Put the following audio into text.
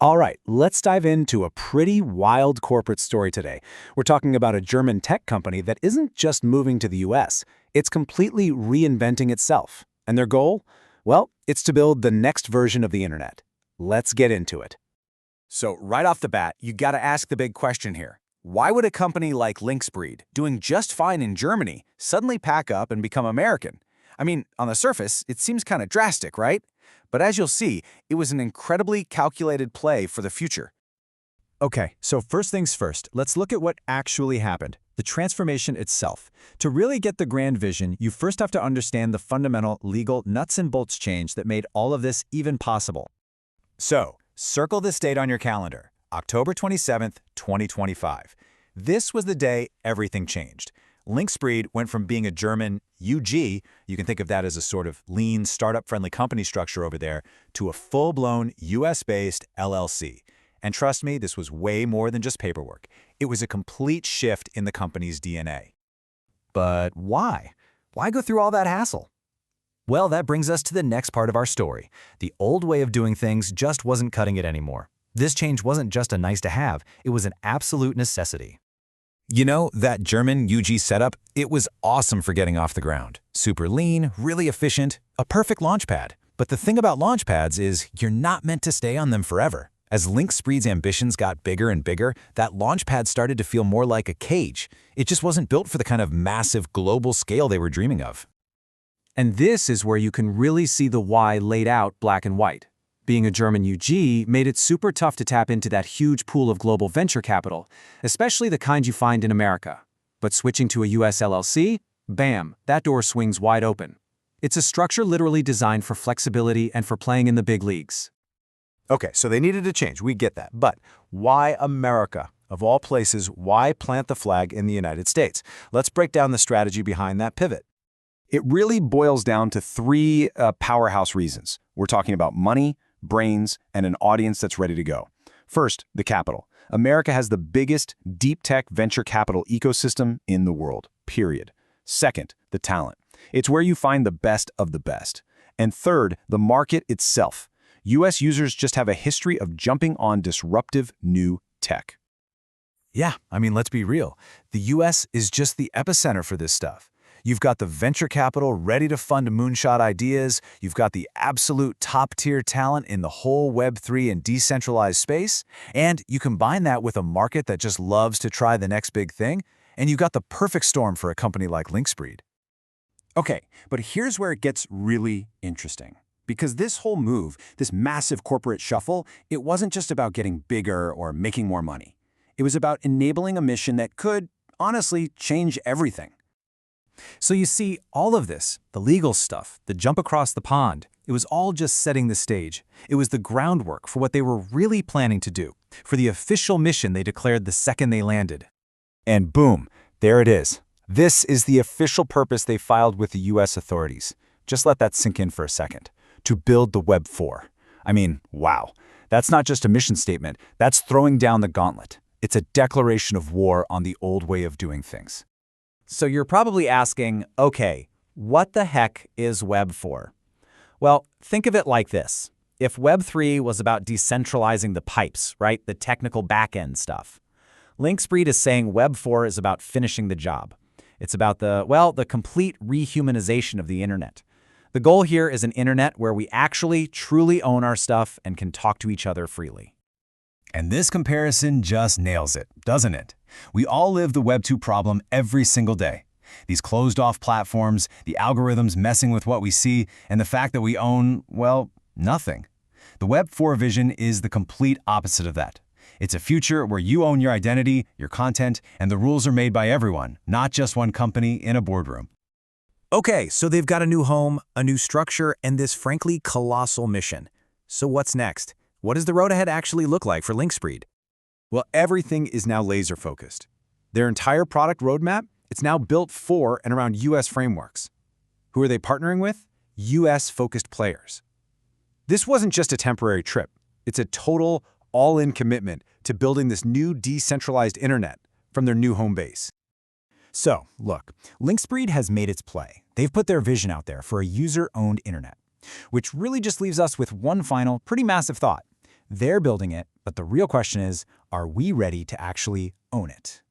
All right, let's dive into a pretty wild corporate story today. We're talking about a German tech company that isn't just moving to the US, it's completely reinventing itself. And their goal? Well, it's to build the next version of the internet. Let's get into it. So, right off the bat, you gotta ask the big question here. Why would a company like Linkspreed, doing just fine in Germany, suddenly pack up and become American? I mean, on the surface, it seems kind of drastic, right? But as you'll see, it was an incredibly calculated play for the future. Okay, so first things first, let's look at what actually happened, the transformation itself. To really get the grand vision, you first have to understand the fundamental legal nuts and bolts change that made all of this even possible. So, circle this date on your calendar, October 27th, 2025. This was the day everything changed. Linkspreed went from being a German UG, you can think of that as a sort of lean, startup-friendly company structure over there, to a full-blown US-based LLC. And trust me, this was way more than just paperwork. It was a complete shift in the company's DNA. But why? Why go through all that hassle? Well, that brings us to the next part of our story. The old way of doing things just wasn't cutting it anymore. This change wasn't just a nice-to-have, it was an absolute necessity. You know, that German UG setup, it was awesome for getting off the ground. Super lean, really efficient, a perfect launchpad. But the thing about launchpads is you're not meant to stay on them forever. As Linkspreed's ambitions got bigger and bigger, that launchpad started to feel more like a cage. It just wasn't built for the kind of massive global scale they were dreaming of. And this is where you can really see the why laid out black and white. Being a German UG made it super tough to tap into that huge pool of global venture capital, especially the kind you find in America. But switching to a US LLC, bam, that door swings wide open. It's a structure literally designed for flexibility and for playing in the big leagues. Okay, so they needed a change, we get that. But why America? Of all places, why plant the flag in the United States? Let's break down the strategy behind that pivot. It really boils down to three powerhouse reasons. We're talking about money, brains, and an audience that's ready to go. First, the capital. America has the biggest deep tech venture capital ecosystem in the world, period. Second, the talent. It's where you find the best of the best. And third, the market itself. US users just have a history of jumping on disruptive new tech. Yeah, I mean, let's be real. The US is just the epicenter for this stuff. You've got the venture capital ready to fund moonshot ideas. You've got the absolute top-tier talent in the whole Web3 and decentralized space. And you combine that with a market that just loves to try the next big thing, and you've got the perfect storm for a company like Linkspreed. Okay, but here's where it gets really interesting. Because this whole move, this massive corporate shuffle, it wasn't just about getting bigger or making more money. It was about enabling a mission that could, honestly, change everything. So you see, all of this, the legal stuff, the jump across the pond, it was all just setting the stage. It was the groundwork for what they were really planning to do, for the official mission they declared the second they landed. And boom, there it is. This is the official purpose they filed with the US authorities. Just let that sink in for a second. To build the Web4. I mean, wow. That's not just a mission statement, that's throwing down the gauntlet. It's a declaration of war on the old way of doing things. So you're probably asking, okay, what the heck is Web4? Well, think of it like this. If Web3 was about decentralizing the pipes, right, the technical back-end stuff, Linkspreed is saying Web4 is about finishing the job. It's about the complete re-humanization of the internet. The goal here is an internet where we actually truly own our stuff and can talk to each other freely. And this comparison just nails it, doesn't it? We all live the Web 2 problem every single day. These closed-off platforms, the algorithms messing with what we see, and the fact that we own, well, nothing. The Web 4 vision is the complete opposite of that. It's a future where you own your identity, your content, and the rules are made by everyone, not just one company in a boardroom. Okay, so they've got a new home, a new structure, and this frankly colossal mission. So what's next? What does the road ahead actually look like for Linkspreed? Well, everything is now laser-focused. Their entire product roadmap, it's now built for and around US frameworks. Who are they partnering with? US-focused players. This wasn't just a temporary trip. It's a total, all-in commitment to building this new decentralized internet from their new home base. So, look, Linkspreed has made its play. They've put their vision out there for a user-owned internet, which really just leaves us with one final, pretty massive thought. They're building it, but the real question is, are we ready to actually own it?